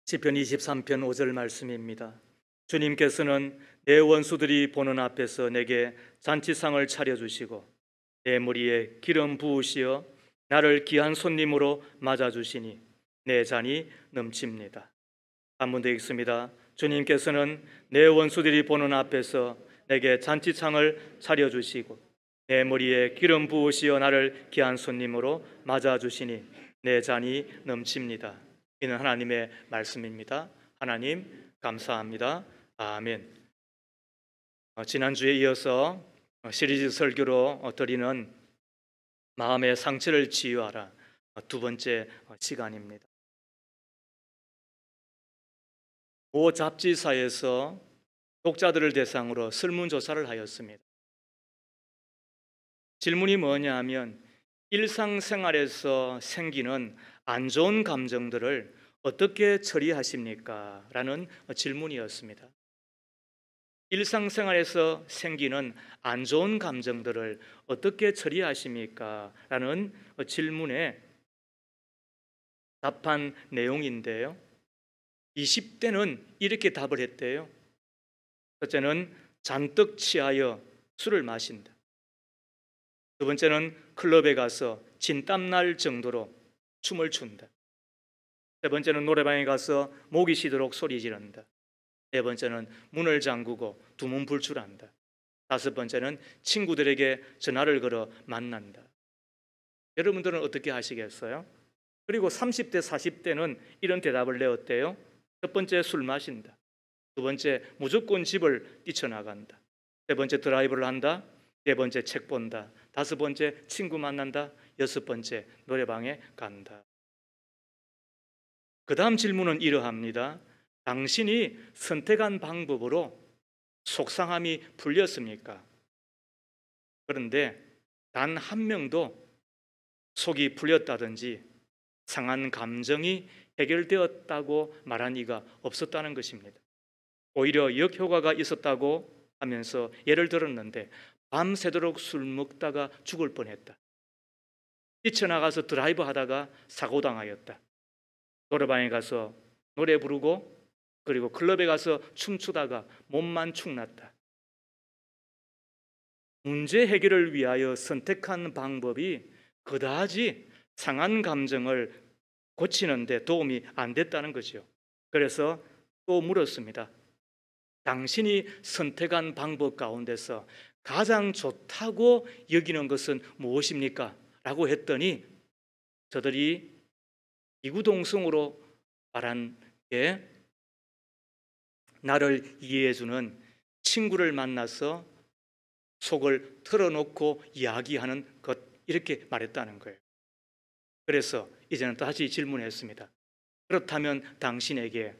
시편 23편 5절 말씀입니다. 주님께서는 내 원수들이 보는 앞에서 내게 잔치상을 차려주시고 내 머리에 기름 부으시어 나를 귀한 손님으로 맞아주시니 내 잔이 넘칩니다. 한 번 더 읽습니다. 주님께서는 내 원수들이 보는 앞에서 내게 잔치상을 차려주시고 내 머리에 기름 부으시어 나를 귀한 손님으로 맞아주시니 내 잔이 넘칩니다. 이는 하나님의 말씀입니다. 하나님 감사합니다. 아멘. 지난주에 이어서 시리즈 설교로 드리는 마음의 상처를 치유하라 두 번째 시간입니다. 모 잡지사에서 독자들을 대상으로 설문조사를 하였습니다. 질문이 뭐냐 하면 일상생활에서 생기는 안 좋은 감정들을 어떻게 처리하십니까? 라는 질문이었습니다. 일상생활에서 생기는 안 좋은 감정들을 어떻게 처리하십니까? 라는 질문에 답한 내용인데요. 20대는 이렇게 답을 했대요. 첫째는 잔뜩 취하여 술을 마신다. 두 번째는 클럽에 가서 진땀 날 정도로 춤을 춘다. 세 번째는 노래방에 가서 목이 쉬도록 소리 지른다. 네 번째는 문을 잠그고 두문불출한다. 다섯 번째는 친구들에게 전화를 걸어 만난다. 여러분들은 어떻게 하시겠어요? 그리고 30대, 40대는 이런 대답을 내었대요. 첫 번째 술 마신다. 두 번째 무조건 집을 뛰쳐나간다. 세 번째 드라이브를 한다. 네 번째 책 본다. 다섯 번째 친구 만난다. 여섯 번째 노래방에 간다. 그 다음 질문은 이러합니다. 당신이 선택한 방법으로 속상함이 풀렸습니까? 그런데 단 한 명도 속이 풀렸다든지 상한 감정이 해결되었다고 말한 이가 없었다는 것입니다. 오히려 역효과가 있었다고 하면서 예를 들었는데 밤새도록 술 먹다가 죽을 뻔했다. 뛰쳐나가서 드라이브 하다가 사고당하였다. 노래방에 가서 노래 부르고 그리고 클럽에 가서 춤추다가 몸만 축났다. 문제 해결을 위하여 선택한 방법이 그다지 상한 감정을 고치는데 도움이 안 됐다는 거죠. 그래서 또 물었습니다. 당신이 선택한 방법 가운데서 가장 좋다고 여기는 것은 무엇입니까? 라고 했더니 저들이 이구동성으로 말한 게 나를 이해해주는 친구를 만나서 속을 털어놓고 이야기하는 것, 이렇게 말했다는 거예요. 그래서 이제는 다시 질문했습니다. 그렇다면 당신에게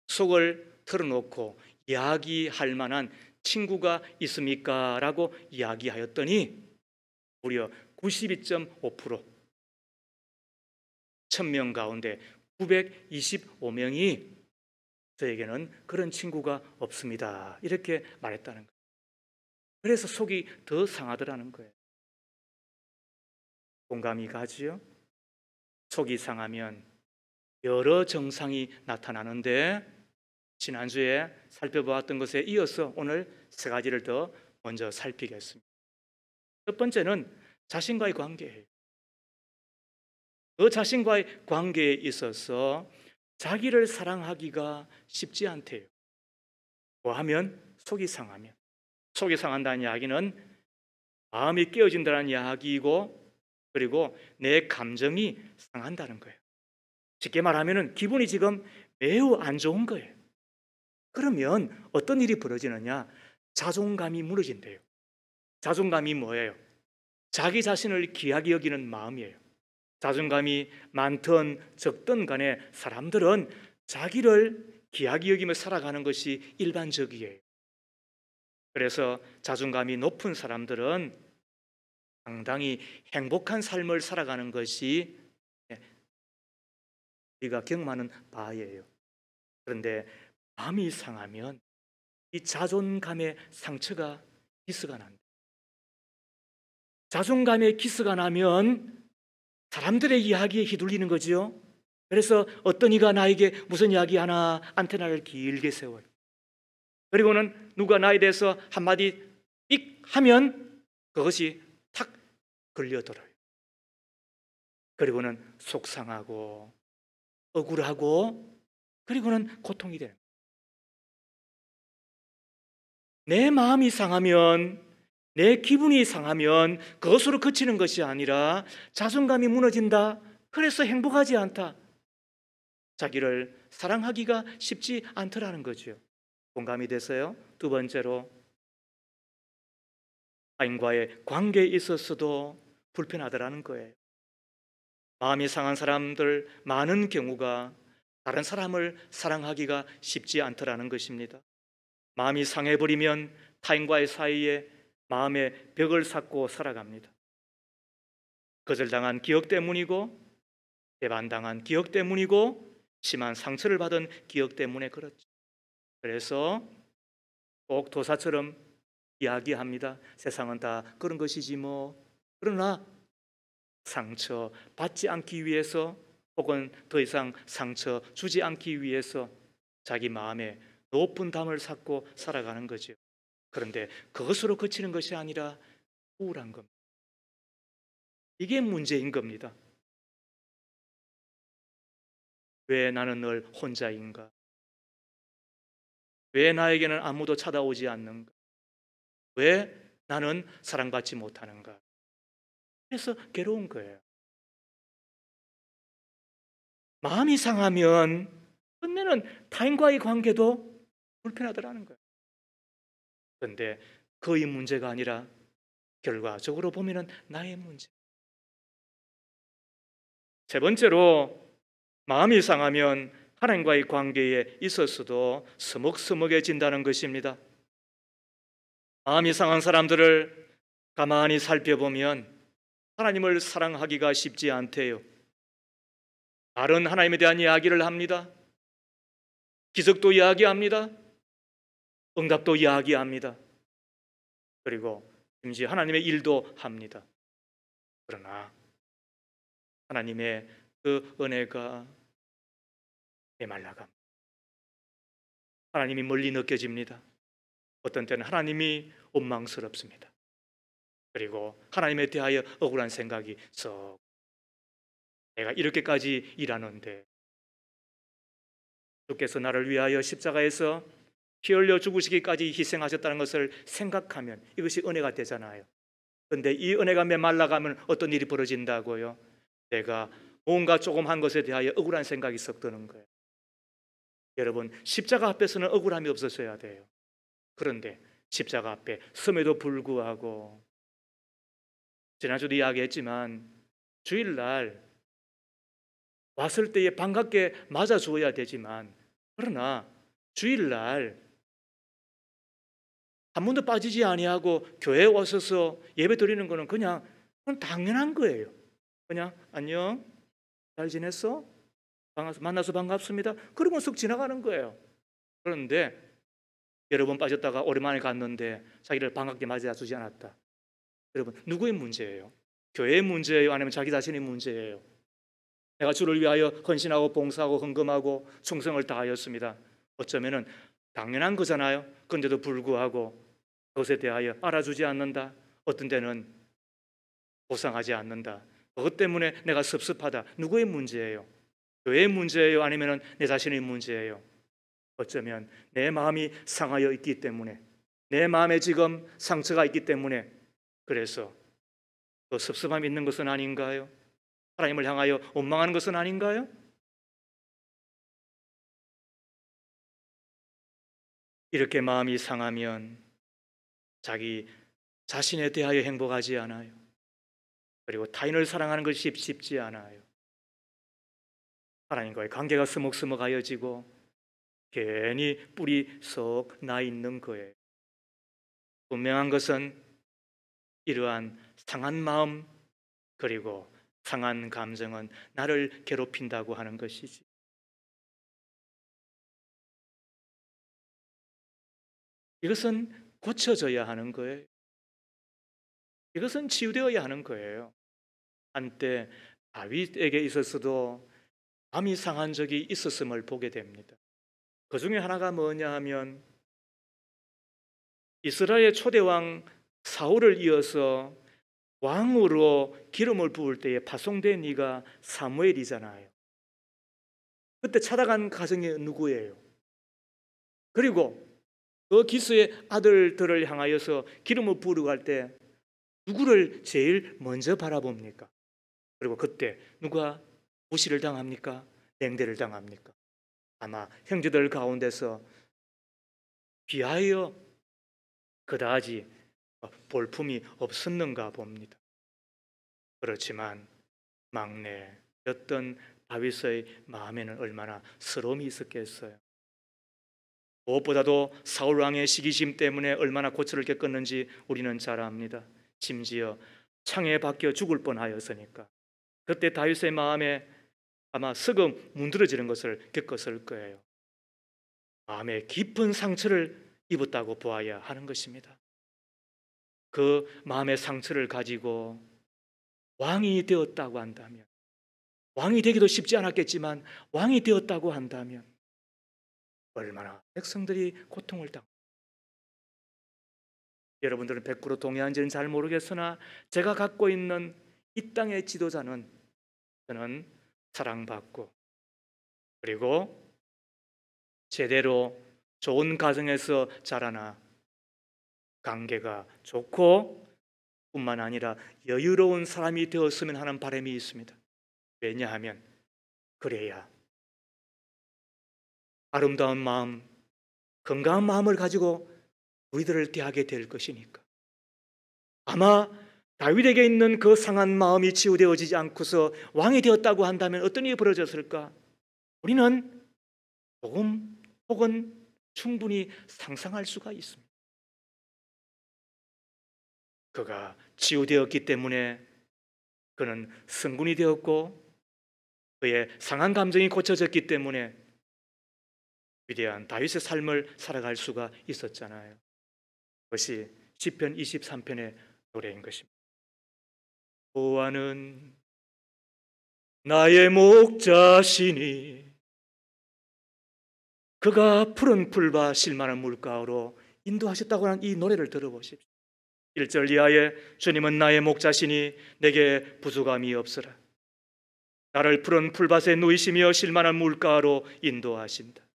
속을 털어놓고 이야기할 만한 친구가 있습니까? 라고 이야기하였더니 무려 92.5%, 1000명 가운데 925명이 저에게는 그런 친구가 없습니다. 이렇게 말했다는 거예요. 그래서 속이 더 상하더라는 거예요. 공감이 가지요? 속이 상하면 여러 증상이 나타나는데 지난주에 살펴보았던 것에 이어서 오늘 세 가지를 더 먼저 살피겠습니다. 첫 번째는 자신과의 관계예요. 그 자신과의 관계에 있어서 자기를 사랑하기가 쉽지 않대요. 뭐 하면? 속이 상하면. 속이 상한다는 이야기는 마음이 깨어진다는 이야기이고 그리고 내 감정이 상한다는 거예요. 쉽게 말하면 기분이 지금 매우 안 좋은 거예요. 그러면 어떤 일이 벌어지느냐? 자존감이 무너진대요. 자존감이 뭐예요? 자기 자신을 귀하게 여기는 마음이에요. 자존감이 많든 적든 간에 사람들은 자기를 귀하게 여기며 살아가는 것이 일반적이에요. 그래서 자존감이 높은 사람들은 상당히 행복한 삶을 살아가는 것이 우리가 경험하는 바예요. 그런데 마음이 상하면 이 자존감의 상처가 기스가 난다. 자존감의 기스가 나면 사람들의 이야기에 휘둘리는 거지요. 그래서 어떤 이가 나에게 무슨 이야기 하나 안테나를 길게 세워요. 그리고는 누가 나에 대해서 한마디 삑 하면 그것이 탁 걸려들어요. 그리고는 속상하고 억울하고 그리고는 고통이 돼요. 내 마음이 상하면, 내 기분이 상하면 그것으로 그치는 것이 아니라 자존감이 무너진다. 그래서 행복하지 않다. 자기를 사랑하기가 쉽지 않더라는 거죠. 공감이 되세요? 두 번째로, 타인과의 관계에 있어서도 불편하더라는 거예요. 마음이 상한 사람들 많은 경우가 다른 사람을 사랑하기가 쉽지 않더라는 것입니다. 마음이 상해버리면 타인과의 사이에 마음의 벽을 쌓고 살아갑니다. 거절당한 기억 때문이고, 배반당한 기억 때문이고, 심한 상처를 받은 기억 때문에 그렇죠. 그래서 꼭 도사처럼 이야기합니다. 세상은 다 그런 것이지 뭐. 그러나 상처 받지 않기 위해서, 혹은 더 이상 상처 주지 않기 위해서 자기 마음에 높은 담을 쌓고 살아가는 거죠. 그런데 그것으로 그치는 것이 아니라 우울한 겁니다. 이게 문제인 겁니다. 왜 나는 늘 혼자인가? 왜 나에게는 아무도 찾아오지 않는가? 왜 나는 사랑받지 못하는가? 그래서 괴로운 거예요. 마음이 상하면 끝내는 타인과의 관계도 불편하더라는 거예요. 그런데 그의 문제가 아니라 결과적으로 보면은 나의 문제. 세 번째로, 마음이 상하면 하나님과의 관계에 있어서도 서먹서먹해진다는 것입니다. 마음이 상한 사람들을 가만히 살펴보면 하나님을 사랑하기가 쉽지 않대요. 다른 하나님에 대한 이야기를 합니다. 기적도 이야기합니다. 응답도 이야기합니다. 그리고 심지어 하나님의 일도 합니다. 그러나 하나님의 그 은혜가 메말라갑니다. 하나님이 멀리 느껴집니다. 어떤 때는 하나님이 원망스럽습니다. 그리고 하나님에 대하여 억울한 생각이 썩, 내가 이렇게까지 일하는데 주께서 나를 위하여 십자가에서 피 흘려 죽으시기까지 희생하셨다는 것을 생각하면 이것이 은혜가 되잖아요. 그런데 이 은혜가 메말라가면 어떤 일이 벌어진다고요? 내가 뭔가 조금 한 것에 대하여 억울한 생각이 썩 드는 거예요. 여러분, 십자가 앞에서는 억울함이 없었어야 돼요. 그런데 십자가 앞에 섬에도 불구하고, 지난주도 이야기했지만 주일날 왔을 때에 반갑게 맞아주어야 되지만, 그러나 주일날 한 번도 빠지지 아니하고 교회에 와서서 예배 드리는 거는 그건 당연한 거예요. 그냥 안녕, 잘 지냈어? 만나서 반갑습니다. 그러면 쓱 지나가는 거예요. 그런데 여러 번 빠졌다가 오랜만에 갔는데 자기를 반갑게 맞아주지 않았다. 여러분, 누구의 문제예요? 교회의 문제예요? 아니면 자기 자신의 문제예요? 내가 주를 위하여 헌신하고 봉사하고 헌금하고 충성을 다하였습니다. 어쩌면은 당연한 거잖아요. 그런데도 불구하고 그것에 대하여 알아주지 않는다. 어떤 때는 보상하지 않는다. 그것 때문에 내가 섭섭하다. 누구의 문제예요? 교회의 문제예요? 아니면 내 자신의 문제예요? 어쩌면 내 마음이 상하여 있기 때문에, 내 마음에 지금 상처가 있기 때문에, 그래서 그 섭섭함이 있는 것은 아닌가요? 하나님을 향하여 원망하는 것은 아닌가요? 이렇게 마음이 상하면 자기 자신에 대하여 행복하지 않아요. 그리고 타인을 사랑하는 것이 쉽지 않아요. 하나님과의 관계가 서먹서먹하여지고 괜히 뿌리 썩 나 있는 거예요. 분명한 것은 이러한 상한 마음 그리고 상한 감정은 나를 괴롭힌다고 하는 것이지. 이것은 고쳐져야 하는 거예요. 이것은 치유되어야 하는 거예요. 한때 다윗에게 있어서도 마음이 상한 적이 있었음을 보게 됩니다. 그 중에 하나가 뭐냐 하면 이스라엘 초대왕 사울을 이어서 왕으로 기름을 부을 때에 파송된 이가 사무엘이잖아요. 그때 찾아간 가정이 누구예요? 그리고 그 기수의 아들들을 향하여서 기름을 부으러 갈 때 누구를 제일 먼저 바라봅니까? 그리고 그때 누가 무시를 당합니까? 냉대를 당합니까? 아마 형제들 가운데서 비하여 그다지 볼품이 없었는가 봅니다. 그렇지만 막내였던 다윗의 마음에는 얼마나 서러움이 있었겠어요. 무엇보다도 사울 왕의 시기심 때문에 얼마나 고초를 겪었는지 우리는 잘 압니다. 심지어 창에 박혀 죽을 뻔하였으니까. 그때 다윗의 마음에 아마 썩어 문드러지는 것을 겪었을 거예요. 마음에 깊은 상처를 입었다고 보아야 하는 것입니다. 그 마음의 상처를 가지고 왕이 되었다고 한다면, 왕이 되기도 쉽지 않았겠지만 왕이 되었다고 한다면 얼마나 백성들이 고통을 당합니까? 여러분들은 100% 동의한지는 잘 모르겠으나 제가 갖고 있는 이 땅의 지도자는 저는 사랑받고 그리고 제대로 좋은 가정에서 자라나 관계가 좋고 뿐만 아니라 여유로운 사람이 되었으면 하는 바람이 있습니다. 왜냐하면 그래야 아름다운 마음, 건강한 마음을 가지고 우리들을 대하게 될 것이니까. 아마 다윗에게 있는 그 상한 마음이 치유되어지지 않고서 왕이 되었다고 한다면 어떤 일이 벌어졌을까? 우리는 조금 혹은 충분히 상상할 수가 있습니다. 그가 치유되었기 때문에 그는 성군이 되었고 그의 상한 감정이 고쳐졌기 때문에 위대한 다윗의 삶을 살아갈 수가 있었잖아요. 그것이 시편 23편의 노래인 것입니다. 여호와는 나의 목자시니 그가 푸른 풀과 실만한 물가로 인도하셨다고 하는 이 노래를 들어보십시오. 1절 이하에 주님은 나의 목자시니 내게 부족함이 없으라. 나를 푸른 풀밭에 누이시며 실만한 물가로 인도하신다.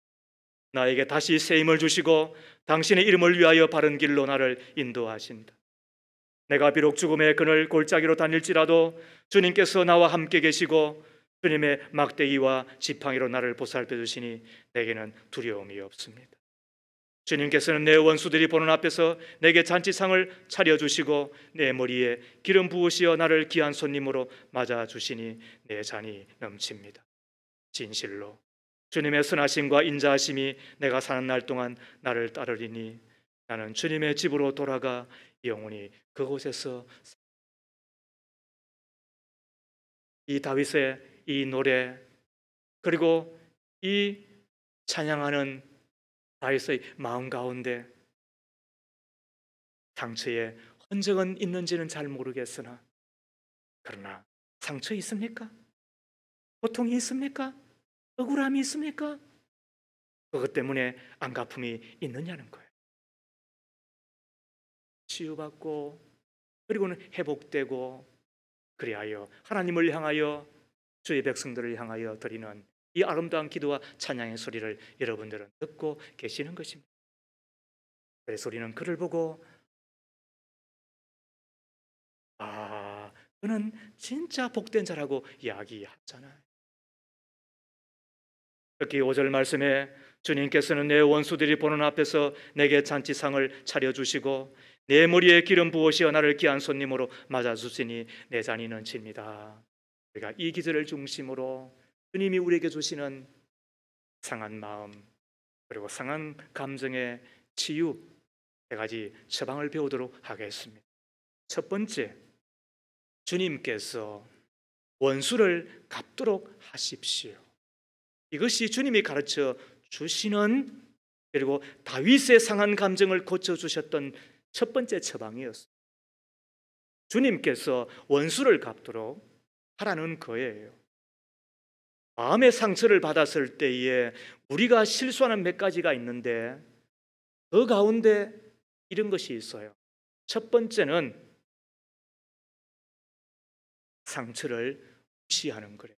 나에게 다시 새 힘을 주시고 당신의 이름을 위하여 바른 길로 나를 인도하신다. 내가 비록 죽음의 그늘 골짜기로 다닐지라도 주님께서 나와 함께 계시고 주님의 막대기와 지팡이로 나를 보살펴 주시니 내게는 두려움이 없습니다. 주님께서는 내 원수들이 보는 앞에서 내게 잔치상을 차려주시고 내 머리에 기름 부으시어 나를 귀한 손님으로 맞아주시니 내 잔이 넘칩니다. 진실로 주님의 선하심과 인자하심이 내가 사는 날 동안 나를 따르리니 나는 주님의 집으로 돌아가 영원히 그곳에서 이 다윗의 이 노래 그리고 이 찬양하는 다윗의 마음 가운데 상처의 흔적은 있는지는 잘 모르겠으나 그러나 상처 있습니까? 고통이 있습니까? 억울함이 있습니까? 그것 때문에 안갚음이 있느냐는 거예요. 치유받고 그리고는 회복되고 그리하여 하나님을 향하여 주의 백성들을 향하여 드리는 이 아름다운 기도와 찬양의 소리를 여러분들은 듣고 계시는 것입니다. 그래서 우리는 그를 보고 그는 진짜 복된 자라고 이야기하잖아요. 특히 5절 말씀에 주님께서는 내 원수들이 보는 앞에서 내게 잔치상을 차려주시고 내 머리에 기름 부으시어 나를 귀한 손님으로 맞아주시니 내 잔이 넘칩니다. 우리가 이 기절을 중심으로 주님이 우리에게 주시는 상한 마음 그리고 상한 감정의 치유 세 가지 처방을 배우도록 하겠습니다. 첫 번째, 주님께서 원수를 갚도록 하십시오. 이것이 주님이 가르쳐 주시는 그리고 다윗의 상한 감정을 고쳐주셨던 첫 번째 처방이었습니다. 주님께서 원수를 갚도록 하라는 거예요. 마음의 상처를 받았을 때에 우리가 실수하는 몇 가지가 있는데 그 가운데 이런 것이 있어요. 첫 번째는 상처를 무시하는 거예요.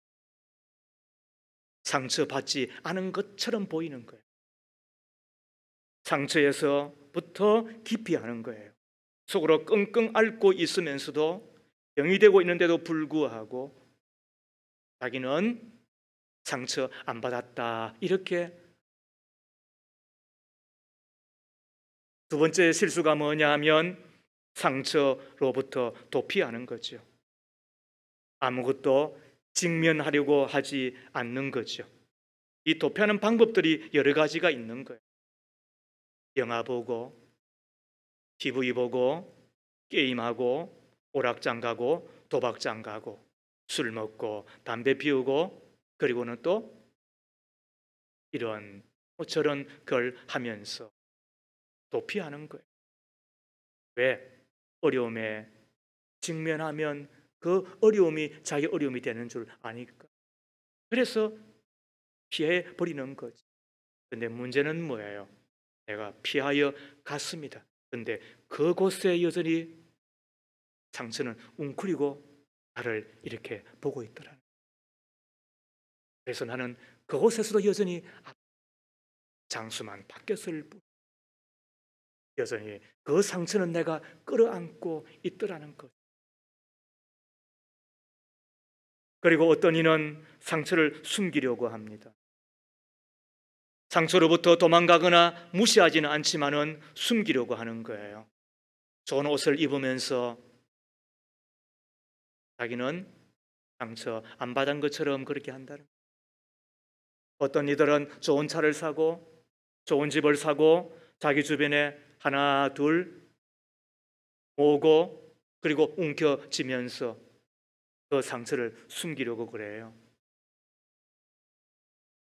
상처받지 않은 것처럼 보이는 거예요. 상처에서부터 깊이 하는 거예요. 속으로 끙끙 앓고 있으면서도 병이 되고 있는데도 불구하고 자기는 상처 안 받았다, 이렇게. 두 번째 실수가 뭐냐 하면 상처로부터 도피하는 거죠. 아무것도 직면하려고 하지 않는 거죠. 이 도피하는 방법들이 여러 가지가 있는 거예요. 영화 보고, TV 보고, 게임하고, 오락장 가고, 도박장 가고, 술 먹고, 담배 피우고, 그리고는 또 이런 저런 걸 하면서 도피하는 거예요. 왜? 어려움에 직면하면 그 어려움이 자기 어려움이 되는 줄 아니까. 그래서 피해 버리는 거지. 근데 문제는 뭐예요? 내가 피하여 갔습니다. 근데 그곳에 여전히 상처는 웅크리고 나를 이렇게 보고 있더라. 그래서 나는 그곳에서도 여전히 장수만 바뀌었을 뿐, 여전히 그 상처는 내가 끌어안고 있더라는 것. 그리고 어떤 이는 상처를 숨기려고 합니다. 상처로부터 도망가거나 무시하지는 않지만은 숨기려고 하는 거예요. 좋은 옷을 입으면서 자기는 상처 안 받은 것처럼 그렇게 한다는 거예요. 어떤 이들은 좋은 차를 사고 좋은 집을 사고 자기 주변에 하나 둘 모으고 그리고 움켜쥐면서 그 상처를 숨기려고 그래요.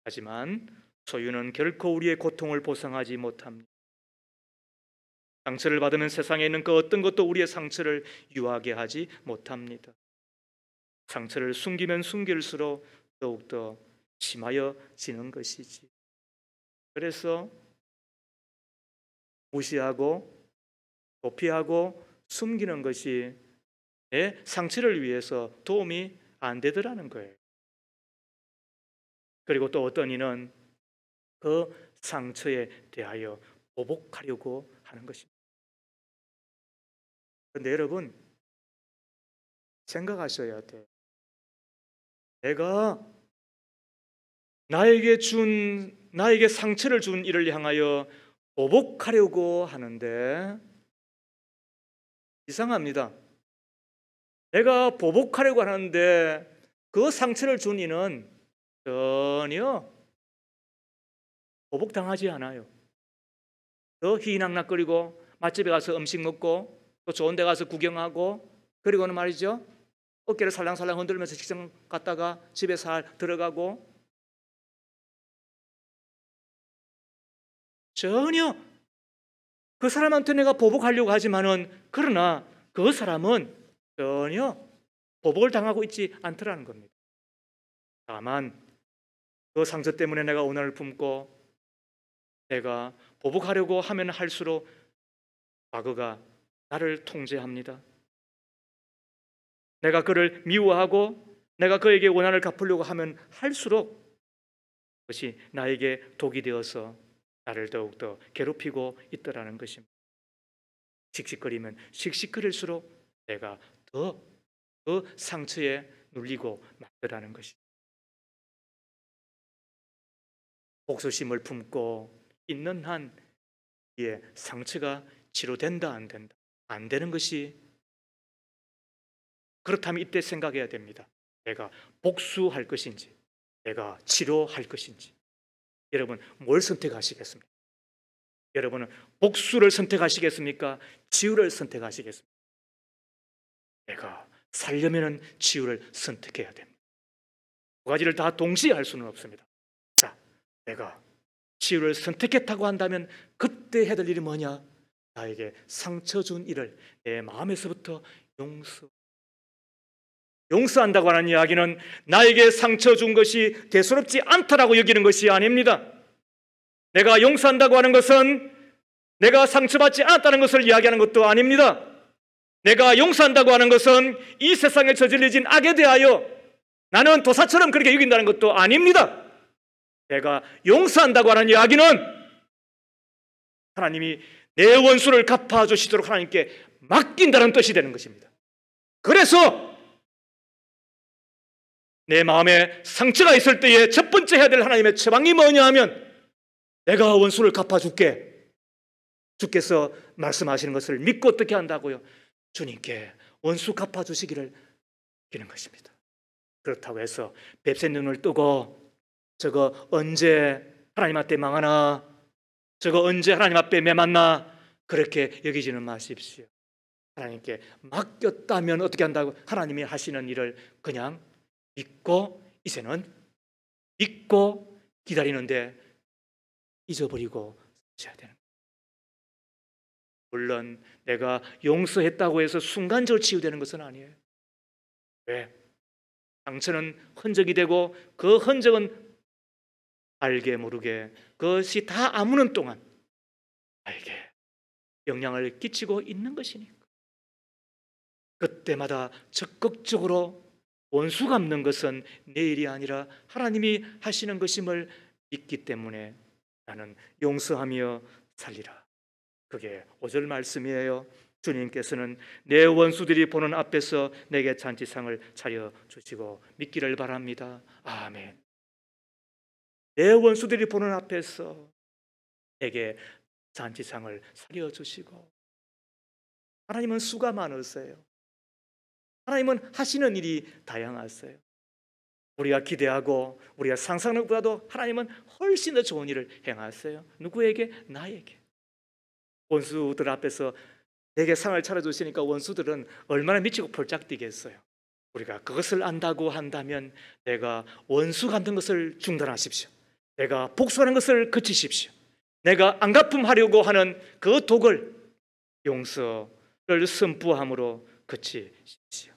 하지만 소유는 결코 우리의 고통을 보상하지 못합니다. 상처를 받으면 세상에 있는 그 어떤 것도 우리의 상처를 유하게 하지 못합니다. 상처를 숨기면 숨길수록 더욱더 심하여지는 것이지. 그래서 무시하고 도피하고 숨기는 것이 내 상처를 위해서 도움이 안 되더라는 거예요. 그리고 또 어떤 이는 그 상처에 대하여 보복하려고 하는 것입니다. 그런데 여러분, 생각하셔야 돼요. 내가 나에게 상처를 준 이를 향하여 보복하려고 하는데 이상합니다. 내가 보복하려고 하는데 그 상처를 준 이는 전혀 보복당하지 않아요. 더 희희낙낙거리고 맛집에 가서 음식 먹고 또 좋은 데 가서 구경하고 그리고는 말이죠, 어깨를 살랑살랑 흔들면서 직장 갔다가 집에 살 들어가고 전혀 그 사람한테 내가 보복하려고 하지만은 그러나 그 사람은 전혀 보복을 당하고 있지 않더라는 겁니다. 다만 그 상처 때문에 내가 오난을 품고 내가 보복하려고 하면 할수록 과거가 나를 통제합니다. 내가 그를 미워하고 내가 그에게 원한을 갚으려고 하면 할수록 그것이 나에게 독이 되어서 나를 더욱더 괴롭히고 있더라는 것입니다. 씩씩거리면 씩씩거릴수록 내가 더 그 상처에 눌리고 말더라는 것입니다. 복수심을 품고 있는 한 상처가 치료된다 안 된다? 안 되는 것이, 그렇다면 이때 생각해야 됩니다. 내가 복수할 것인지 내가 치료할 것인지. 여러분 뭘 선택하시겠습니까? 여러분은 복수를 선택하시겠습니까? 치유를 선택하시겠습니까? 내가 살려면 치유를 선택해야 됩니다. 두 가지를 다 동시에 할 수는 없습니다. 자, 내가 치유를 선택했다고 한다면 그때 해야 될 일이 뭐냐? 나에게 상처 준 일을 내 마음에서부터 용서. 용서한다고 하는 이야기는 나에게 상처 준 것이 대수롭지 않다라고 여기는 것이 아닙니다. 내가 용서한다고 하는 것은 내가 상처받지 않았다는 것을 이야기하는 것도 아닙니다. 내가 용서한다고 하는 것은 이 세상에 저질러진 악에 대하여 나는 도사처럼 그렇게 여긴다는 것도 아닙니다. 내가 용서한다고 하는 이야기는 하나님이 내 원수를 갚아주시도록 하나님께 맡긴다는 뜻이 되는 것입니다. 그래서 내 마음에 상처가 있을 때에 첫 번째 해야 될 하나님의 처방이 뭐냐 하면 내가 원수를 갚아줄게. 주께서 말씀하시는 것을 믿고 어떻게 한다고요? 주님께 원수 갚아주시기를 기는 것입니다. 그렇다고 해서 뱁새 눈을 뜨고 저거 언제 하나님한테 망하나, 저거 언제 하나님 앞에 매맞나 그렇게 여기지는 마십시오. 하나님께 맡겼다면 어떻게 한다고? 하나님이 하시는 일을 그냥 믿고 이제는 믿고 기다리는데 잊어버리고 써야 되는 거예요. 물론 내가 용서했다고 해서 순간적으로 치유되는 것은 아니에요. 왜? 상처는 흔적이 되고 그 흔적은 알게 모르게 그것이 다 아무는 동안 나에게 영향을 끼치고 있는 것이니까 그때마다 적극적으로 원수 갚는 것은 내 일이 아니라 하나님이 하시는 것임을 믿기 때문에 나는 용서하며 살리라. 그게 5절 말씀이에요. 주님께서는 내 원수들이 보는 앞에서 내게 잔치상을 차려주시고 믿기를 바랍니다. 아멘. 내 원수들이 보는 앞에서 내게 잔치상을 차려주시고, 하나님은 수가 많으세요. 하나님은 하시는 일이 다양하세요. 우리가 기대하고 우리가 상상하는 것보다도 하나님은 훨씬 더 좋은 일을 행하세요. 누구에게? 나에게. 원수들 앞에서 내게 상을 차려주시니까 원수들은 얼마나 미치고 펄짝 뛰겠어요. 우리가 그것을 안다고 한다면 내가 원수 갚는 것을 중단하십시오. 내가 복수하는 것을 그치십시오. 내가 안 갚음하려고 하는 그 독을 용서를 선포함으로 그치십시오.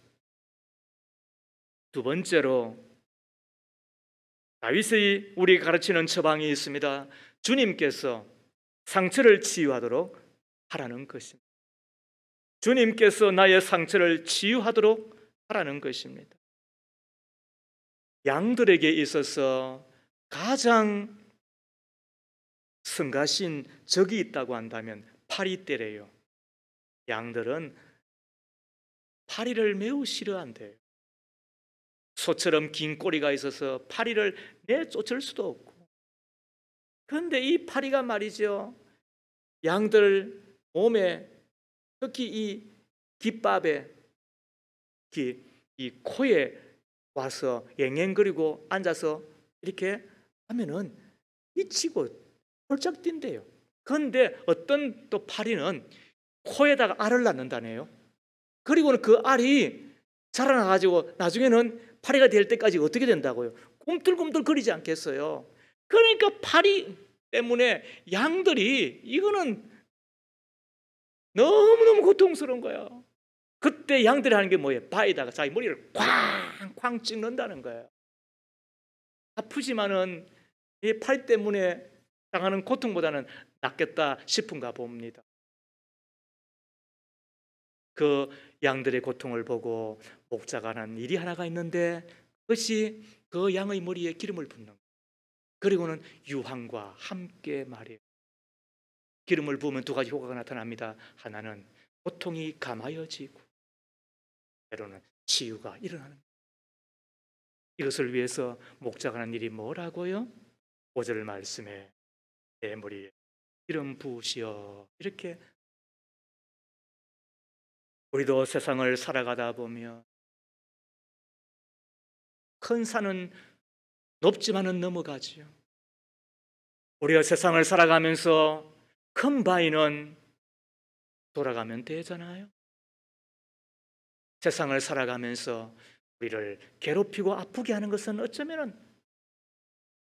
두 번째로 다윗이 우리에게 가르치는 처방이 있습니다. 주님께서 상처를 치유하도록 하라는 것입니다. 주님께서 나의 상처를 치유하도록 하라는 것입니다. 양들에게 있어서 가장 성가신 적이 있다고 한다면 파리떼래요. 양들은 파리를 매우 싫어한대요. 소처럼 긴 꼬리가 있어서 파리를 내쫓을 수도 없고, 그런데 이 파리가 말이죠, 양들 몸에 특히 이 깃밥에 이 코에 와서 앵앵거리고 앉아서 이렇게 하면은 미치고 홀짝 뛴대요. 그런데 어떤 또 파리는 코에다가 알을 낳는다네요. 그리고는 그 알이 자라나가지고 나중에는 파리가 될 때까지 어떻게 된다고요? 꿈틀꿈틀 거리지 않겠어요? 그러니까 파리 때문에 양들이 이거는 너무너무 고통스러운 거야. 그때 양들이 하는 게 뭐예요? 바에다가 자기 머리를 쾅쾅 찍는다는 거예요. 아프지만은 이 파리 때문에 당하는 고통보다는 낫겠다 싶은가 봅니다. 그 양들의 고통을 보고 목자가 하는 일이 하나가 있는데 그것이 그 양의 머리에 기름을 붓는 거예요. 그리고는 유황과 함께 말이에요. 기름을 부으면 두 가지 효과가 나타납니다. 하나는 고통이 감하여지고 때로는 치유가 일어나는 거예요. 이것을 위해서 목자가 하는 일이 뭐라고요? 5절 말씀에 내 머리에 기름 부으시어. 이렇게 우리도 세상을 살아가다 보면 큰 산은 높지만은 넘어가지요. 우리가 세상을 살아가면서 큰 바위는 돌아가면 되잖아요. 세상을 살아가면서 우리를 괴롭히고 아프게 하는 것은 어쩌면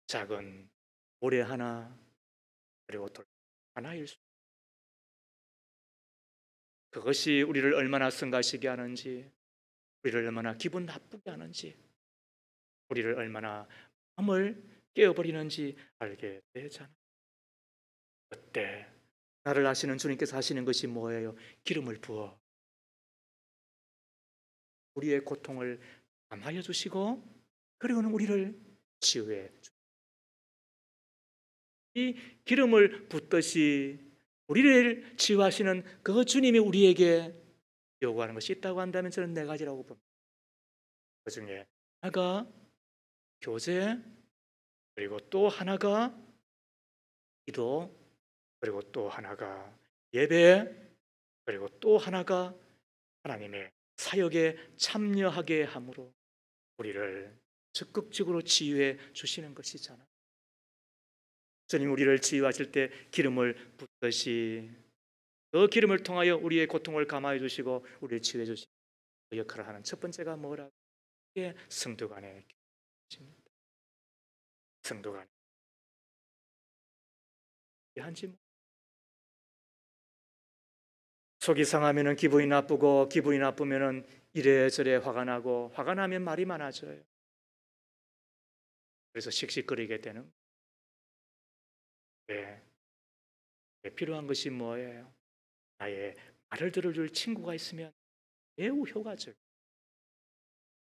작은 모래 하나 그리고 돌 하나일 수. 그것이 우리를 얼마나 성가시게 하는지 우리를 얼마나 기분 나쁘게 하는지, 우리를 얼마나 마음을 깨어버리는지 알게 되잖아요. 그때 나를 아시는 주님께서 하시는 것이 뭐예요? 기름을 부어 우리의 고통을 감하여 주시고, 그리고는 우리를 치유해 주시고, 이 기름을 붓듯이 우리를 치유하시는 그 주님이 우리에게 요구하는 것이 있다고 한다면 저는 네 가지라고 봅니다. 그 중에 하나가 교제, 그리고 또 하나가 기도, 그리고 또 하나가 예배, 그리고 또 하나가 하나님의 사역에 참여하게 함으로 우리를 적극적으로 치유해 주시는 것이잖아요. 주님 우리를 치유하실 때 기름을 붓듯이 그 기름을 통하여 우리의 고통을 감화해 주시고 우리를 치유해 주시는 그 역할을 하는 첫 번째가 뭐라고? 이게 성도 간의 교제입니다. 성도 간의 한지 속이 상하면은 기분이 나쁘고, 기분이 나쁘면은 이래저래 화가 나고, 화가 나면 말이 많아져요. 그래서 씩씩거리게 되는. 네. 필요한 것이 뭐예요? 나의 말을 들어줄 친구가 있으면 매우 효과적.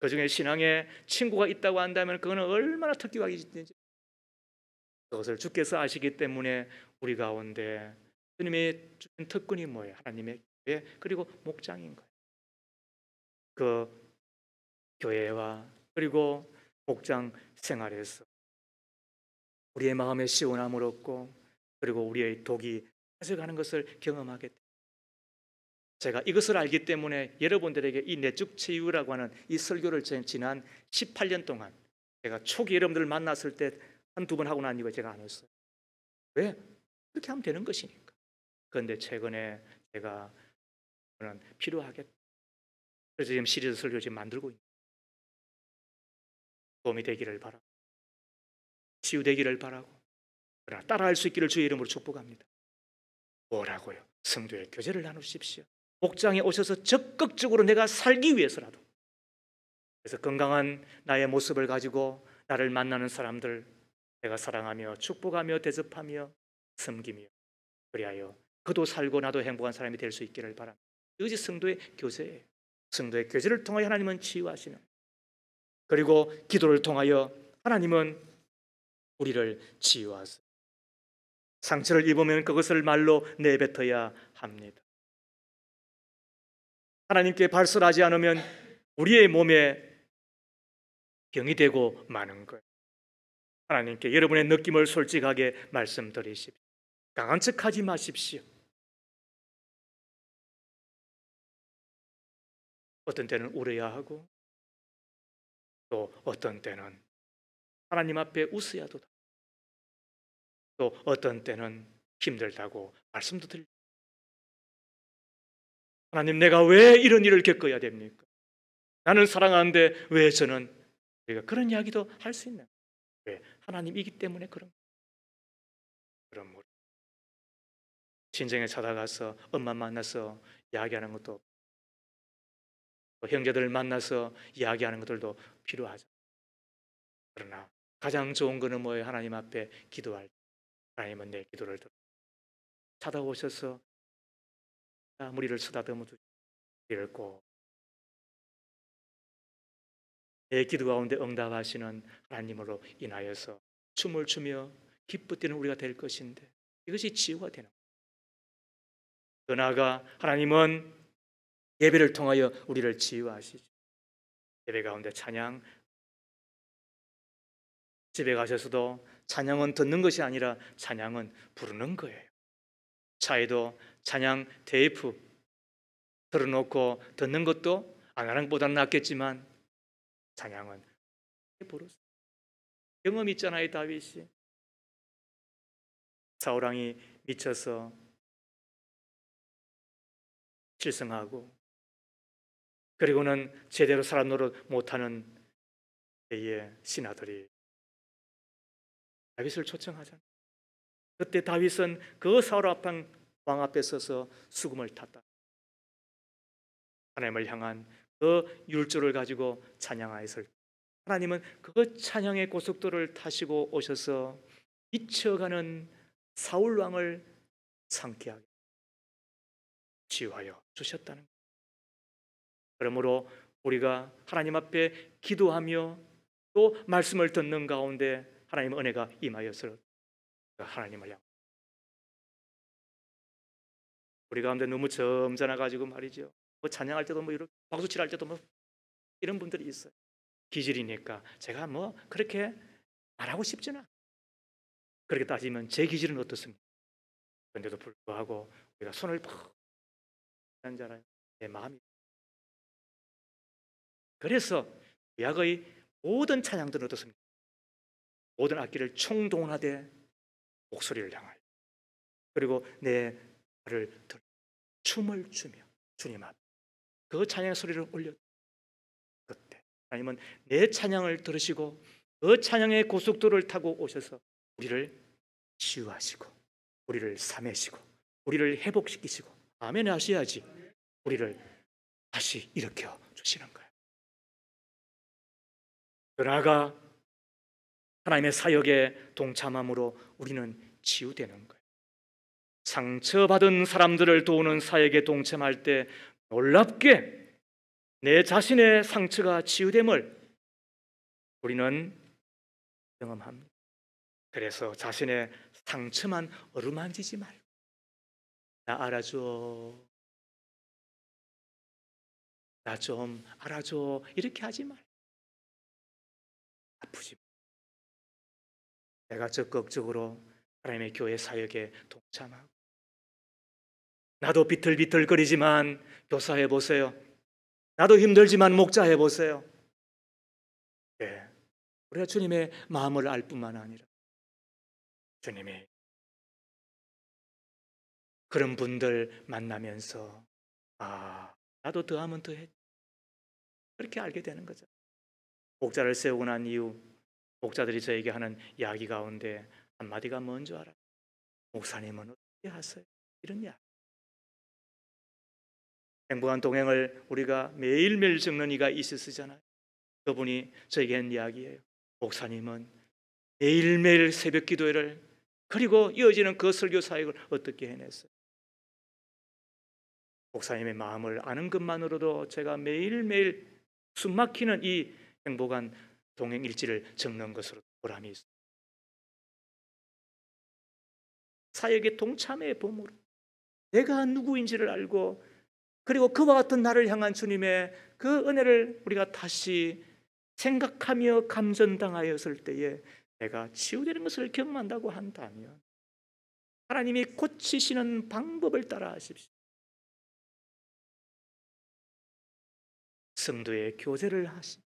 그 중에 신앙에 친구가 있다고 한다면 그거는 얼마나 특기가있는지 그것을 주께서 아시기 때문에 우리 가운데 주님의 주신 특권이 뭐예요? 하나님의 교회 그리고 목장인 거예요. 그 교회와 그리고 목장 생활에서 우리의 마음에 시원함을 얻고, 그리고 우리의 독이 빠져가는 것을 경험하게 됩니다. 제가 이것을 알기 때문에 여러분들에게 이 내적 치유라고 하는 이 설교를 지난 18년 동안 제가 초기 여러분들을 만났을 때 한두 번 하고 난 이후에 제가 안 했어요. 왜? 그렇게 하면 되는 것이니까. 그런데 최근에 제가 필요하겠다. 그래서 지금 시리즈 설교 지금 만들고 있는 도움이 되기를 바라고, 치유되기를 바라고, 그러나 따라할 수 있기를 주의 이름으로 축복합니다. 뭐라고요? 성도의 교제를 나누십시오. 목장에 오셔서 적극적으로 내가 살기 위해서라도, 그래서 건강한 나의 모습을 가지고 나를 만나는 사람들 내가 사랑하며 축복하며 대접하며 섬기며, 그리하여 그도 살고 나도 행복한 사람이 될 수 있기를 바랍니다. 이것이 성도의 교제예요. 성도의 교제를 통하여 하나님은 치유하시는, 그리고 기도를 통하여 하나님은 우리를 치유하세요. 상처를 입으면 그것을 말로 내뱉어야 합니다. 하나님께 발설하지 않으면 우리의 몸에 병이 되고 마는 거예요. 하나님께 여러분의 느낌을 솔직하게 말씀드리십시오. 강한 척하지 마십시오. 어떤 때는 울어야 하고, 또 어떤 때는 하나님 앞에 웃어야 도, 또 어떤 때는 힘들다고 말씀도 드립니다. 하나님, 내가 왜 이런 일을 겪어야 됩니까? 나는 사랑하는데 왜 저는, 우리가 그런 이야기도 할 수 있는, 왜? 하나님이기 때문에 그런 친정에 찾아가서 엄마 만나서 이야기하는 것도, 형제들 만나서 이야기하는 것들도 필요하죠. 그러나 가장 좋은 것은 뭐예요? 하나님 앞에 기도할 때 하나님은 내 기도를 들어 찾아오셔서 무리를 쓰다듬어 주시고, 내 기도 가운데 응답하시는 하나님으로 인하여서 춤을 추며 기쁘 뛰는 우리가 될 것인데, 이것이 치유가 되는 거예요. 더 나아가 하나님은 예배를 통하여 우리를 치유하시죠. 예배 가운데 찬양, 집에 가셔서도 찬양은 듣는 것이 아니라 찬양은 부르는 거예요. 차에도 찬양 테이프 들어놓고 듣는 것도 안 하는 것보다는 낫겠지만 찬양은 부르세요. 경험이 있잖아요. 다윗이 사울왕이 미쳐서 실성하고, 그리고는 제대로 사람 노릇 못하는 때에 신하들이 다윗을 초청하잖아요. 그때 다윗은 그 사울 왕 앞에 서서 수금을 탔다. 하나님을 향한 그 율조를 가지고 찬양하였을 때 하나님은 그 찬양의 고속도로를 타시고 오셔서 미쳐가는 사울 왕을 상쾌하게 치유하여 주셨다는 거예요. 그러므로 우리가 하나님 앞에 기도하며 또 말씀을 듣는 가운데 하나님의 은혜가 임하여서 하나님을 향 우리 가운데 너무 점잖아 가지고 말이죠. 뭐 찬양할 때도 뭐 이렇게 박수칠 때도 뭐 이런 분들이 있어요. 기질이니까 제가 뭐 그렇게 말하고 싶지는 않아요. 그렇게 따지면 제 기질은 어떻습니까? 그런데도 불구하고 우리가 손을 팍 한잖아요. 내 마음이. 그래서 구약의 모든 찬양들은 어떻습니까? 모든 악기를 총동원하되 목소리를 향하여 그리고 내 발을 들어 춤을 추며 주님 앞 그 찬양의 소리를 올려 그때 하나님은 내 찬양을 들으시고 그 찬양의 고속도로를 타고 오셔서 우리를 치유하시고 우리를 사매시고 우리를 회복시키시고 아멘 하셔야지 우리를 다시 일으켜 주시는 거예요. 그러나가 하나님의 사역에 동참함으로 우리는 치유되는 거예요. 상처받은 사람들을 도우는 사역에 동참할 때 놀랍게 내 자신의 상처가 치유됨을 우리는 경험합니다. 그래서 자신의 상처만 어루만지지 말고 나 알아줘, 나 좀 알아줘 이렇게 하지 말고 아프지 내가 적극적으로 하나님의 교회 사역에 동참하고 나도 비틀비틀거리지만 교사해 보세요. 나도 힘들지만 목자해 보세요. 네. 우리가 주님의 마음을 알 뿐만 아니라 주님이 그런 분들 만나면서 아 나도 더하면 더해 그렇게 알게 되는 거죠. 목자를 세우고 난 이후 목자들이 저에게 하는 이야기 가운데 한마디가 뭔 줄 알아요? 목사님은 어떻게 하세요? 이런 이야기. 행복한 동행을 우리가 매일매일 적는 이가 있으시잖아요. 그분이 저에게 한 이야기예요. 목사님은 매일매일 새벽 기도회를 그리고 이어지는 그 설교 사역을 어떻게 해냈어요? 목사님의 마음을 아는 것만으로도 제가 매일매일 숨막히는 이 행복한 동행 일지를 적는 것으로 보람이 있어요. 사역의 동참의 봄으로 내가 누구인지를 알고 그리고 그와 같은 나를 향한 주님의 그 은혜를 우리가 다시 생각하며 감전당하였을 때에 내가 치유되는 것을 경험한다고 한다면 하나님이 고치시는 방법을 따라 하십시오. 성도의 교제를 하시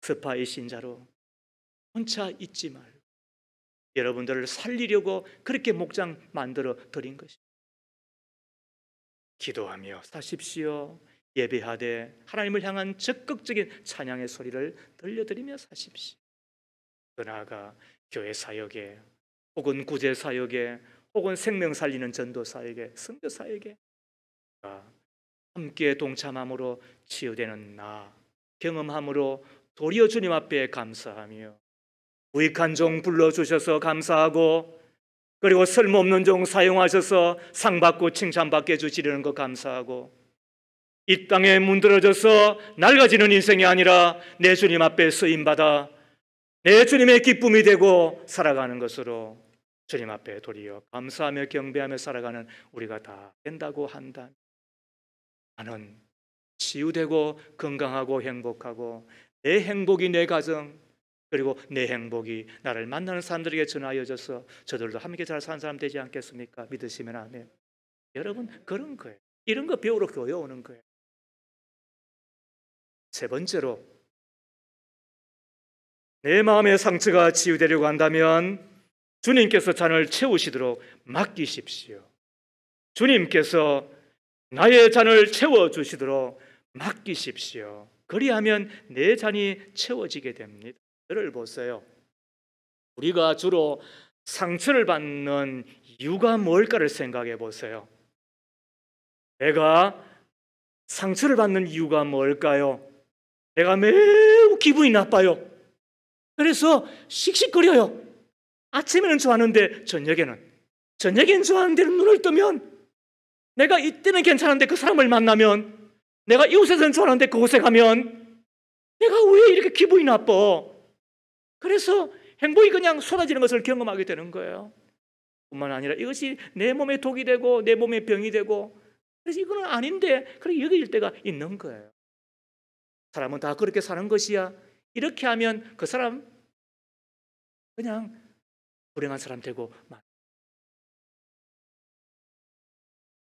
스파의 신자로 혼자 있지 말고 여러분들을 살리려고 그렇게 목장 만들어 드린 것입니다. 기도하며 사십시오. 예배하되 하나님을 향한 적극적인 찬양의 소리를 들려드리며 사십시오. 그 나아가 교회 사역에 혹은 구제 사역에 혹은 생명 살리는 전도 사역에 선교 사역에 함께 동참함으로 치유되는 나 경험함으로 도리어 주님 앞에 감사하며 무익한 종 불러주셔서 감사하고 그리고 쓸모없는 종 사용하셔서 상받고 칭찬받게 해주시려는 것 감사하고 이 땅에 문드러져서 낡아지는 인생이 아니라 내 주님 앞에 쓰임받아 내 주님의 기쁨이 되고 살아가는 것으로 주님 앞에 도리어 감사하며 경배하며 살아가는 우리가 다 된다고 한다. 나는 치유되고 건강하고 행복하고 내 행복이 내 가정 그리고 내 행복이 나를 만나는 사람들에게 전하여져서 저들도 함께 잘 사는 사람 되지 않겠습니까? 믿으시면 아멘. 여러분 그런 거예요. 이런 거 배우러 교회 오는 거예요. 세 번째로 내 마음의 상처가 치유되려고 한다면 주님께서 잔을 채우시도록 맡기십시오. 주님께서 나의 잔을 채워주시도록 맡기십시오. 그리하면 내 잔이 채워지게 됩니다. 저를 보세요. 우리가 주로 상처를 받는 이유가 뭘까를 생각해 보세요. 내가 상처를 받는 이유가 뭘까요? 내가 매우 기분이 나빠요. 그래서 씩씩거려요. 아침에는 좋았는데 저녁에는 좋았는데 눈을 뜨면 내가 이때는 괜찮은데 그 사람을 만나면, 내가 이곳에서는 좋았는데 그곳에 가면 내가 왜 이렇게 기분이 나빠? 그래서 행복이 그냥 쏟아지는 것을 경험하게 되는 거예요. 뿐만 아니라 이것이 내 몸에 독이 되고 내 몸에 병이 되고, 그래서 이거는 아닌데 그렇게 여길 때가 있는 거예요. 사람은 다 그렇게 사는 것이야. 이렇게 하면 그 사람 그냥 불행한 사람 되고.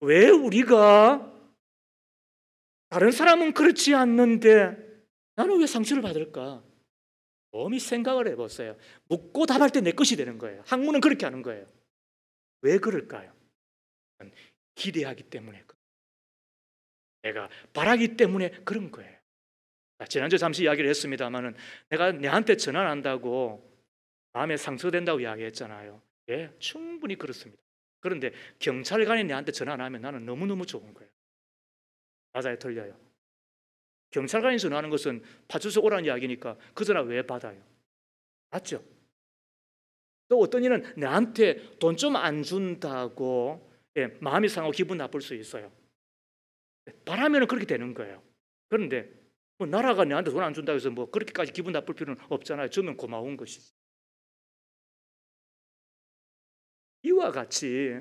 왜 우리가 다른 사람은 그렇지 않는데 나는 왜 상처를 받을까? 몸이 생각을 해보세요. 묻고 답할 때 내 것이 되는 거예요. 학문은 그렇게 하는 거예요. 왜 그럴까요? 기대하기 때문에, 내가 바라기 때문에 그런 거예요. 지난주 잠시 이야기를 했습니다마는, 내가 내한테 전화 안 한다고 마음에 상처된다고 이야기했잖아요. 예, 충분히 그렇습니다. 그런데 경찰관이 내한테 전화 안 하면 나는 너무너무 좋은 거예요. 맞아요, 틀려요? 경찰관이 전화하는 것은 파출소 오라는 이야기니까 그 전화 왜 받아요? 맞죠? 또 어떤 이는 나한테 돈 좀 안 준다고 마음이 상하고 기분 나쁠 수 있어요. 바라면 그렇게 되는 거예요. 그런데 뭐 나라가 내한테 돈 안 준다고 해서 뭐 그렇게까지 기분 나쁠 필요는 없잖아요. 주면 고마운 것이지. 이와 같이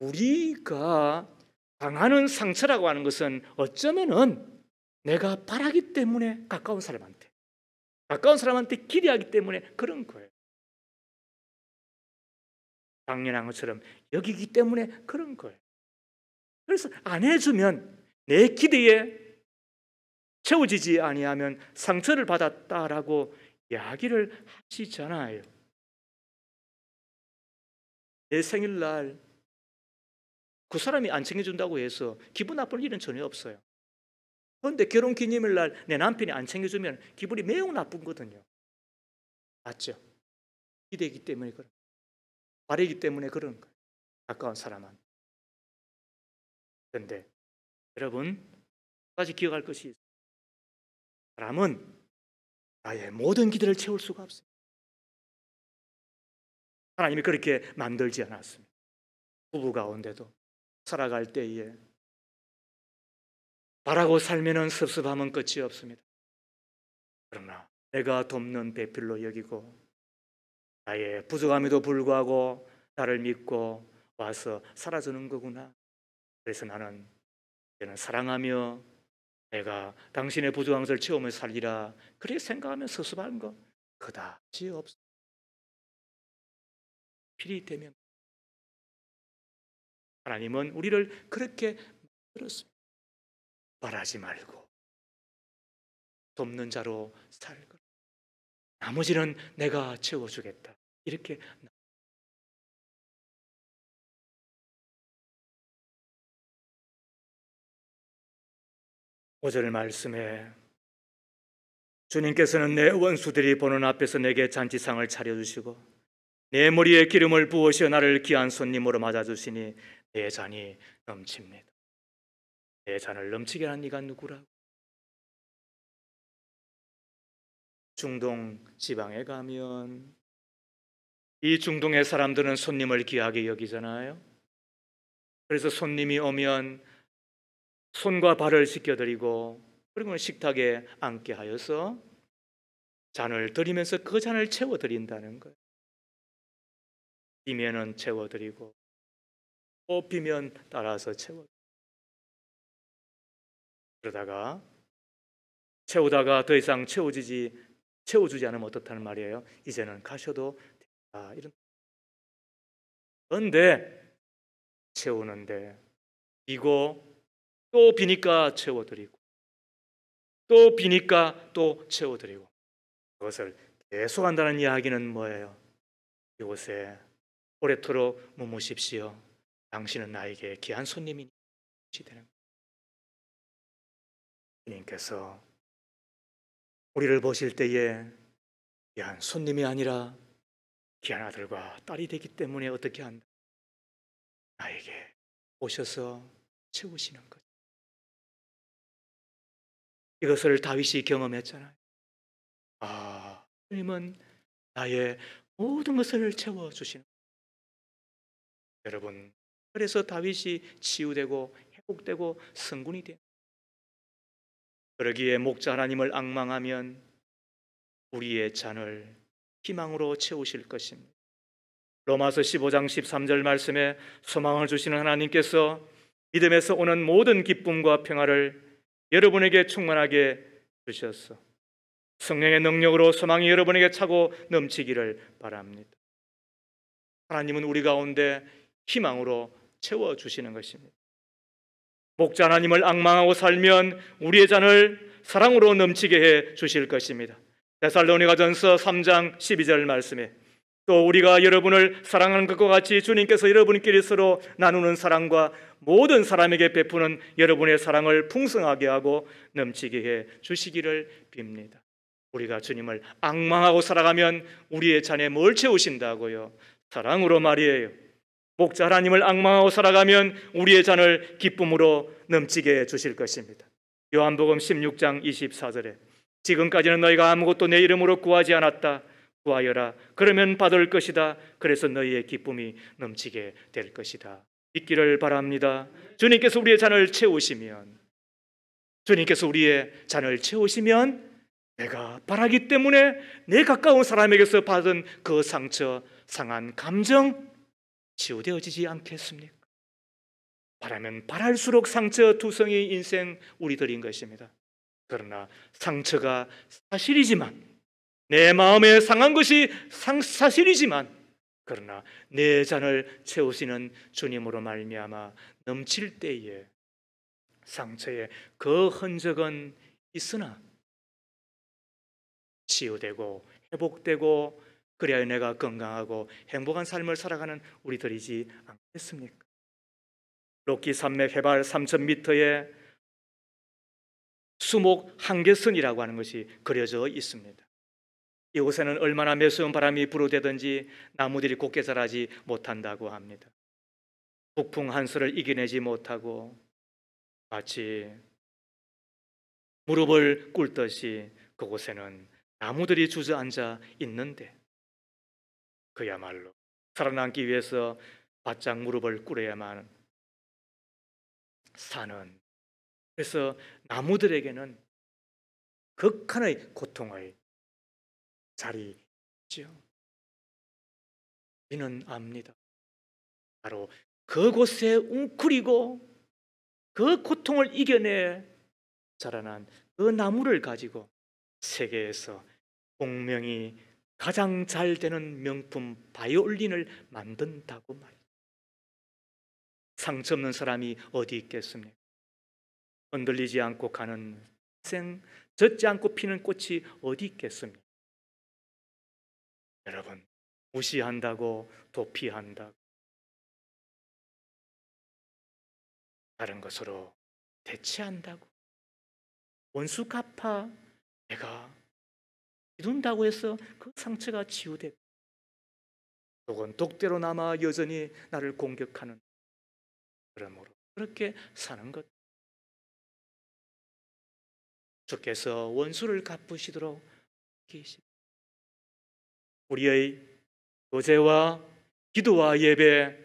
우리가 당하는 상처라고 하는 것은 어쩌면은 내가 바라기 때문에 가까운 사람한테 기대하기 때문에 그런 거예요. 당연한 것처럼 여기기 때문에 그런 거예요. 그래서 안 해주면 내 기대에 채워지지 아니하면 상처를 받았다라고 이야기를 하시잖아요. 내 생일날 그 사람이 안 챙겨준다고 해서 기분 나쁠 일은 전혀 없어요. 그런데 결혼기념일날 내 남편이 안 챙겨주면 기분이 매우 나쁘거든요. 맞죠? 기대이기 때문에 그런, 바라기 때문에 그런 거예요. 가까운 사람은. 그런데 여러분, 까지 기억할 것이 있어요. 사람은 나의 모든 기대를 채울 수가 없어요. 하나님이 그렇게 만들지 않았습니다. 부부 가운데도 살아갈 때에 바라고 살면은 섭섭함은 끝이 없습니다. 그러나 내가 돕는 배필로 여기고 나의 부족함에도 불구하고 나를 믿고 와서 살아주는 거구나. 그래서 나는 사랑하며 내가 당신의 부족한 것을 채우며 살리라. 그렇게 생각하면 섭섭한 거 그다지 없어. 필히 되면 하나님은 우리를 그렇게 만들었습니다. 바라지 말고 돕는 자로 살고 나머지는 내가 채워주겠다. 이렇게 5절 말씀에 주님께서는 내 원수들이 보는 앞에서 내게 잔치상을 차려주시고 내 머리에 기름을 부으셔 나를 귀한 손님으로 맞아주시니 내 잔이 넘칩니다. 내 잔을 넘치게 하는 이가 누구라고? 중동 지방에 가면 이 중동의 사람들은 손님을 귀하게 여기잖아요. 그래서 손님이 오면 손과 발을 씻겨드리고 그리고 식탁에 앉게 하여서 잔을 드리면서 그 잔을 채워드린다는 거예요. 비면은 채워드리고 비면 따라서 그러다가 채우다가 더 이상 채워주지 않으면 어떻다는 말이에요? 이제는 가셔도 된다. 이런. 그런데 채우는데 비고 또 비니까 채워드리고 또 비니까 또 채워드리고 그것을 계속한다는 이야기는 뭐예요? 이곳에 오래도록 머무십시오. 당신은 나에게 귀한 손님이 되는 거예요. 주님께서 우리를 보실 때에 귀한 손님이 아니라 귀한 아들과 딸이 되기 때문에 어떻게 한다? 나에게 오셔서 채우시는 것. 이것을 다윗이 경험했잖아요. 주님은 나의 모든 것을 채워주시는. 여러분, 그래서 다윗이 치유되고 회복되고 성군이 돼. 그러기에 목자 하나님을 앙망하면 우리의 잔을 희망으로 채우실 것입니다. 로마서 15장 13절 말씀에 소망을 주시는 하나님께서 믿음에서 오는 모든 기쁨과 평화를 여러분에게 충만하게 주셨어. 성령의 능력으로 소망이 여러분에게 차고 넘치기를 바랍니다. 하나님은 우리 가운데 희망으로 채워주시는 것입니다. 목자 하나님을 앙망하고 살면 우리의 잔을 사랑으로 넘치게 해 주실 것입니다. 데살로니가전서 3장 12절 말씀에 또 우리가 여러분을 사랑하는 것과 같이 주님께서 여러분끼리 서로 나누는 사랑과 모든 사람에게 베푸는 여러분의 사랑을 풍성하게 하고 넘치게 해 주시기를 빕니다. 우리가 주님을 앙망하고 살아가면 우리의 잔에 뭘 채우신다고요? 사랑으로 말이에요. 목자 하나님을 앙망하고 살아가면 우리의 잔을 기쁨으로 넘치게 해 주실 것입니다. 요한복음 16장 24절에 지금까지는 너희가 아무것도 내 이름으로 구하지 않았다. 구하여라. 그러면 받을 것이다. 그래서 너희의 기쁨이 넘치게 될 것이다. 믿기를 바랍니다. 주님께서 우리의 잔을 채우시면 내가 바라기 때문에 내 가까운 사람에게서 받은 그 상처, 상한 감정 치유되어지지 않겠습니까? 바라면 바랄수록 상처 투성이 인생 우리들인 것입니다. 그러나 상처가 사실이지만 내 마음에 상한 것이 사실이지만 그러나 내 잔을 채우시는 주님으로 말미암아 넘칠 때에 상처의 그 흔적은 있으나 치유되고 회복되고 그래야 내가 건강하고 행복한 삶을 살아가는 우리들이지 않겠습니까? 로키 산맥 해발 3000m에 수목 한계선이라고 하는 것이 그려져 있습니다. 이곳에는 얼마나 매서운 바람이 불어대든지 나무들이 곱게 자라지 못한다고 합니다. 북풍 한수를 이겨내지 못하고 마치 무릎을 꿇듯이 그곳에는 나무들이 주저앉아 있는데 그야말로 살아남기 위해서 바짝 무릎을 꿇어야만 사는, 그래서 나무들에게는 극한의 고통의 자리죠. 우리는 압니다. 바로 그곳에 웅크리고 그 고통을 이겨내 자라난 그 나무를 가지고 세계에서 공명이 가장 잘 되는 명품 바이올린을 만든다고 말이에요. 상처 없는 사람이 어디 있겠습니까? 흔들리지 않고 가는 생, 젖지 않고 피는 꽃이 어디 있겠습니까? 여러분, 무시한다고 도피한다고 다른 것으로 대체한다고 원수 갚아 내가 이룬다고 해서 그 상처가 치유되고 혹은 독대로 남아 여전히 나를 공격하는, 그러므로 그렇게 사는 것, 주께서 원수를 갚으시도록 계십니다. 우리의 교제와 기도와 예배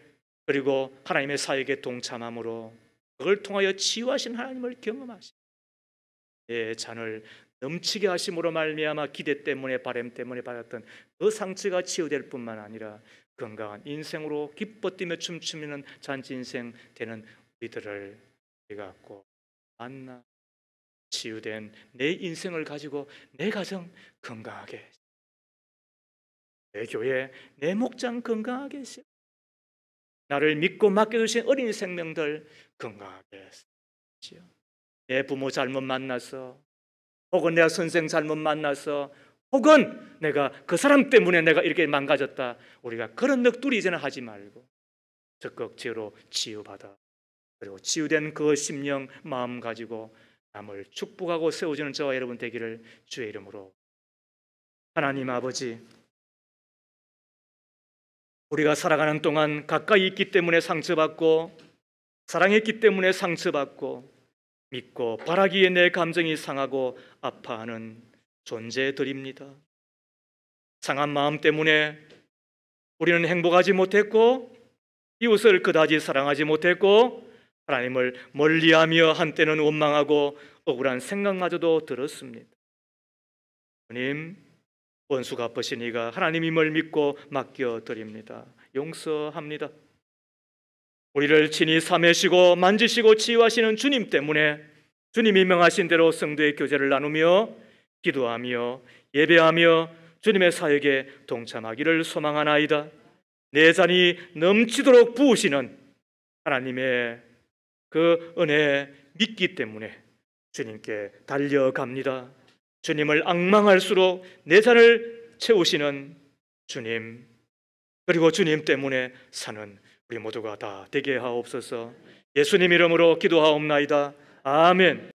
그리고 하나님의 사역에 동참함으로 그걸 통하여 치유하신 하나님을 경험하시, 내 잔을 넘치게 하심으로 말미암아 기대 때문에 바람 때문에 받았던 그 상처가 치유될 뿐만 아니라 건강한 인생으로 기뻐 뛰며 춤추는 잔치 인생 되는 우리들을 우리가 꼭 만나 치유된 내 인생을 가지고 내 가정 건강하게, 내 교회, 내 목장 건강하게, 나를 믿고 맡겨주신 어린 생명들 건강하게 하시오. 내 부모 잘못 만나서 혹은 내가 선생 잘못 만나서 혹은 내가 그 사람 때문에 내가 이렇게 망가졌다, 우리가 그런 넋두리 이제는 하지 말고 적극 제로 치유받아 그리고 치유된 그 심령 마음 가지고 남을 축복하고 세워주는 저와 여러분 되기를 주의 이름으로. 하나님 아버지, 우리가 살아가는 동안 가까이 있기 때문에 상처받고 사랑했기 때문에 상처받고 믿고 바라기에 내 감정이 상하고 아파하는 존재들입니다. 상한 마음 때문에 우리는 행복하지 못했고 이웃을 그다지 사랑하지 못했고 하나님을 멀리하며 한때는 원망하고 억울한 생각마저도 들었습니다. 주님, 원수 갚으시니가 하나님 힘을 믿고 맡겨드립니다. 용서합니다. 우리를 친히 삼으시고 만지시고 치유하시는 주님 때문에 주님이 명하신 대로 성도의 교제를 나누며 기도하며 예배하며 주님의 사역에 동참하기를 소망하나이다. 내 잔이 넘치도록 부으시는 하나님의 그 은혜 믿기 때문에 주님께 달려갑니다. 주님을 앙망할수록 내 잔을 채우시는 주님, 그리고 주님 때문에 사는 우리 모두가 다 되게 하옵소서. 예수님 이름으로 기도하옵나이다. 아멘.